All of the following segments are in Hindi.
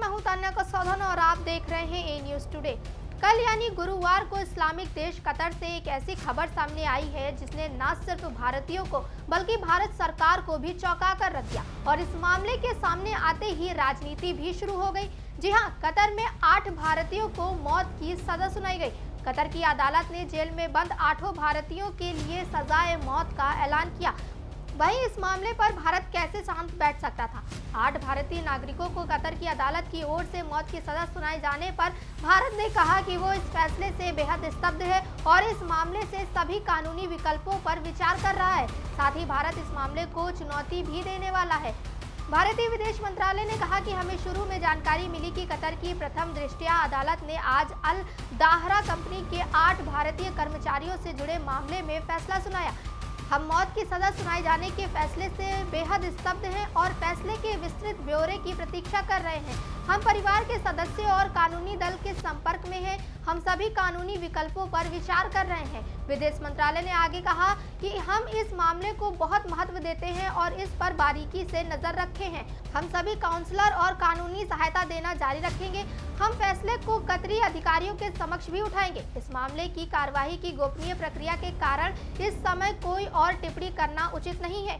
मैं हूं तान्या कसौधन और आप देख रहे हैं ए न्यूज टुडे। कल यानी गुरुवार को इस्लामिक देश कतर से एक ऐसी खबर सामने आई है जिसने न सिर्फ भारतीयों को बल्कि भारत सरकार को भी चौंका कर रख दिया और इस मामले के सामने आते ही राजनीति भी शुरू हो गई। जी हां, कतर में 8 भारतीयों को मौत की सजा सुनाई गई। कतर की अदालत ने जेल में बंद 8 भारतीयों के लिए सजाए मौत का ऐलान किया। वहीं इस मामले पर भारत कैसे शांत बैठ सकता था। 8 भारतीय नागरिकों को कतर की अदालत की ओर से मौत की सजा सुनाए जाने पर भारत ने कहा कि वो इस फैसले से बेहद स्तब्ध है और इस मामले से सभी कानूनी विकल्पों पर विचार कर रहा है। साथ ही भारत इस मामले को चुनौती भी देने वाला है। भारतीय विदेश मंत्रालय ने कहा कि हमें शुरू में जानकारी मिली कि कतर की प्रथम दृष्टया अदालत ने आज अल दाहरा कंपनी के 8 भारतीय कर्मचारियों से जुड़े मामले में फैसला सुनाया। हम मौत की सजा सुनाए जाने के फैसले से बेहद स्तब्ध हैं और फैसले के विस्तृत ब्यौरे की प्रतीक्षा कर रहे हैं। हम परिवार के सदस्यों और कानूनी दल के संपर्क में हैं। हम सभी कानूनी विकल्पों पर विचार कर रहे हैं। विदेश मंत्रालय ने आगे कहा कि हम इस मामले को बहुत महत्व देते हैं और इस पर बारीकी से नजर रखे हैं। हम सभी काउंसलर और कानूनी सहायता देना जारी रखेंगे। हम फैसले को कतरी अधिकारियों के समक्ष भी उठाएंगे। इस मामले की कार्यवाही की गोपनीय प्रक्रिया के कारण इस समय कोई और टिप्पणी करना उचित नहीं है।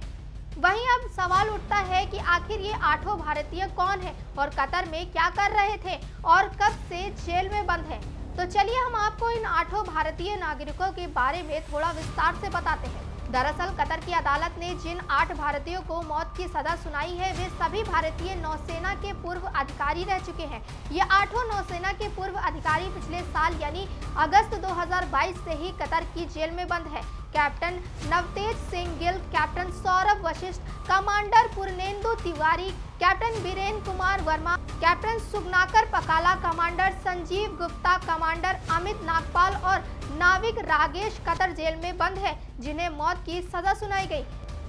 वहीं अब सवाल उठता है कि आखिर ये 8 भारतीय कौन हैं और कतर में क्या कर रहे थे और कब से जेल में बंद हैं। तो चलिए हम आपको इन 8 भारतीय नागरिकों के बारे में थोड़ा विस्तार से बताते हैं। दरअसल कतर की अदालत ने जिन 8 भारतीयों को मौत की सजा सुनाई है वे सभी भारतीय नौसेना के पूर्व अधिकारी रह चुके हैं। ये 8 नौसेना के पूर्व अधिकारी पिछले साल यानी अगस्त 2022 से ही कतर की जेल में बंद है। Captain Navtej Singh Gill, captain Saurabh Vashisht, commander Purnendu Tiwari, captain Biren Kumar Verma, captain Suganakar Pakala, commander Sanjeev Gupta, commander Amit Nagpal और नाविक रागेश कतर जेल में बंद है जिन्हें मौत की सजा सुनाई गई।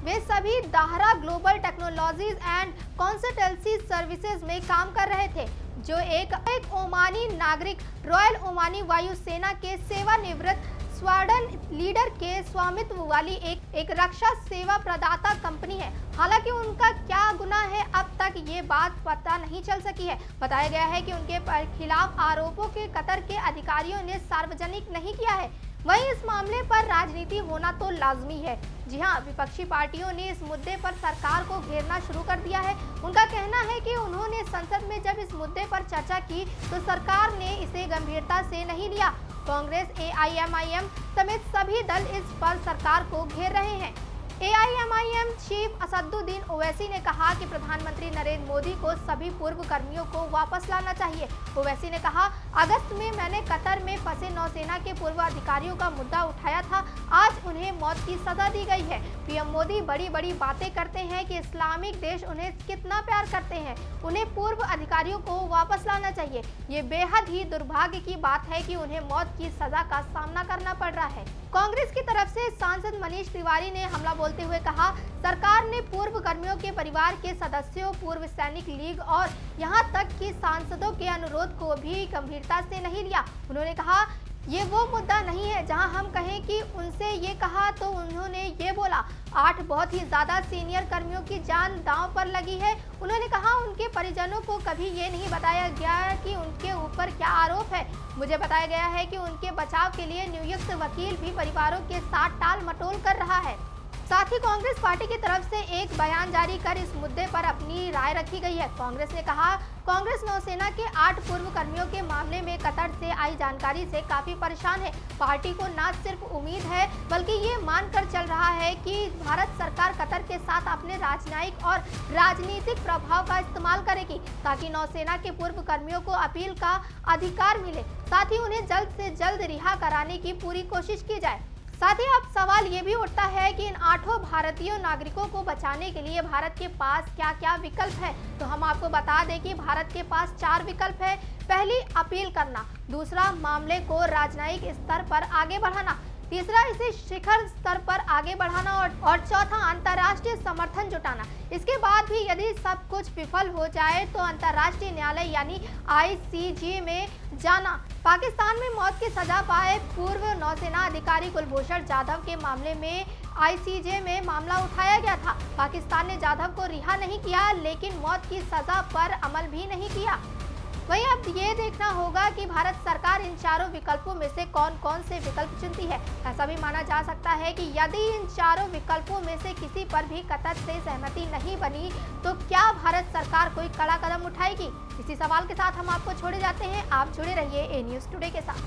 वे सभी Dahra global technologies and consultancy services में काम कर रहे थे जो एक ओमानी नागरिक रॉयल ओमानी वायुसेना के सेवानिवृत्त स्क्वाड्रन लीडर के स्वामित्व वाली एक रक्षा सेवा प्रदाता कंपनी है। हालांकि उनका क्या गुनाह है अब तक ये बात पता नहीं चल सकी है। बताया गया है कि उनके खिलाफ आरोपों के कतर के अधिकारियों ने सार्वजनिक नहीं किया है। वहीं इस मामले पर राजनीति होना तो लाजमी है। जी हां, विपक्षी पार्टियों ने इस मुद्दे पर सरकार को घेरना शुरू कर दिया है। उनका कहना है कि उन्होंने संसद में जब इस मुद्दे पर चर्चा की तो सरकार ने इसे गंभीरता से नहीं लिया। कांग्रेस, AIMIM समेत सभी दल इस पर सरकार को घेर रहे हैं। AIMIM चीफ असदुद्दीन ओवैसी ने कहा कि प्रधानमंत्री नरेंद्र मोदी को सभी पूर्व कर्मियों को वापस लाना चाहिए। ओवैसी ने कहा, अगस्त में मैंने कतर में फंसे नौसेना के पूर्व अधिकारियों का मुद्दा उठाया था। आज उन्हें मौत की सजा दी गई है। PM मोदी बड़ी बड़ी बातें करते हैं कि इस्लामिक देश उन्हें कितना प्यार करते हैं। उन्हें पूर्व अधिकारियों को वापस लाना चाहिए। ये बेहद ही दुर्भाग्य की बात है कि उन्हें मौत की सजा का सामना करना पड़ रहा है। कांग्रेस की तरफ से सांसद मनीष तिवारी ने हमला बोलते हुए कहा, सरकार ने पूर्व कर्मियों के परिवार के सदस्यों, पूर्व सैनिक लीग और यहां तक कि सांसदों के अनुरोध को भी गंभीरता से नहीं लिया। उन्होंने कहा, ये वो मुद्दा नहीं है जहां हम कहें कि उनसे ये कहा तो उन्होंने ये बोला। 8 बहुत ही ज्यादा सीनियर कर्मियों की जान दांव पर लगी है। उन्होंने कहा, उनके परिजनों को कभी ये नहीं बताया गया कि उनके ऊपर क्या आरोप है। मुझे बताया गया है कि उनके बचाव के लिए नियुक्त वकील भी परिवारों के साथ टाल मटोल कर रहा है। साथ ही कांग्रेस पार्टी की तरफ से एक बयान जारी कर इस मुद्दे पर अपनी राय रखी गई है। कांग्रेस ने कहा, कांग्रेस नौसेना के 8 पूर्व कर्मियों के मामले में कतर से आई जानकारी से काफी परेशान है। पार्टी को न सिर्फ उम्मीद है बल्कि ये मानकर चल रहा है कि भारत सरकार कतर के साथ अपने राजनयिक और राजनीतिक प्रभाव का इस्तेमाल करेगी ताकि नौसेना के पूर्व कर्मियों को अपील का अधिकार मिले। साथ ही उन्हें जल्द से जल्द रिहा कराने की पूरी कोशिश की जाए। साथ ही अब सवाल ये भी उठता है कि इन 8 भारतीय नागरिकों को बचाने के लिए भारत के पास क्या क्या विकल्प है। तो हम आपको बता दें कि भारत के पास 4 विकल्प है। पहली, अपील करना। दूसरा, मामले को राजनयिक स्तर पर आगे बढ़ाना। तीसरा, इसे शिखर स्तर पर आगे बढ़ाना और चौथा, अंतर्राष्ट्रीय समर्थन जुटाना। इसके बाद भी यदि सब कुछ विफल हो जाए तो अंतर्राष्ट्रीय न्यायालय यानी ICJ में जाना। पाकिस्तान में मौत की सजा पाए पूर्व नौसेना अधिकारी कुलभूषण जाधव के मामले में ICJ में मामला उठाया गया था। पाकिस्तान ने जाधव को रिहा नहीं किया लेकिन मौत की सजा पर अमल भी नहीं किया। वहीं अब ये देखना होगा कि भारत सरकार इन चारों विकल्पों में से कौन कौन से विकल्प चुनती है। ऐसा भी माना जा सकता है कि यदि इन चारों विकल्पों में से किसी पर भी कतर से सहमति नहीं बनी तो क्या भारत सरकार कोई कड़ा कदम उठाएगी। इसी सवाल के साथ हम आपको छोड़े जाते हैं। आप जुड़े रहिए ए न्यूज़ टुडे के साथ।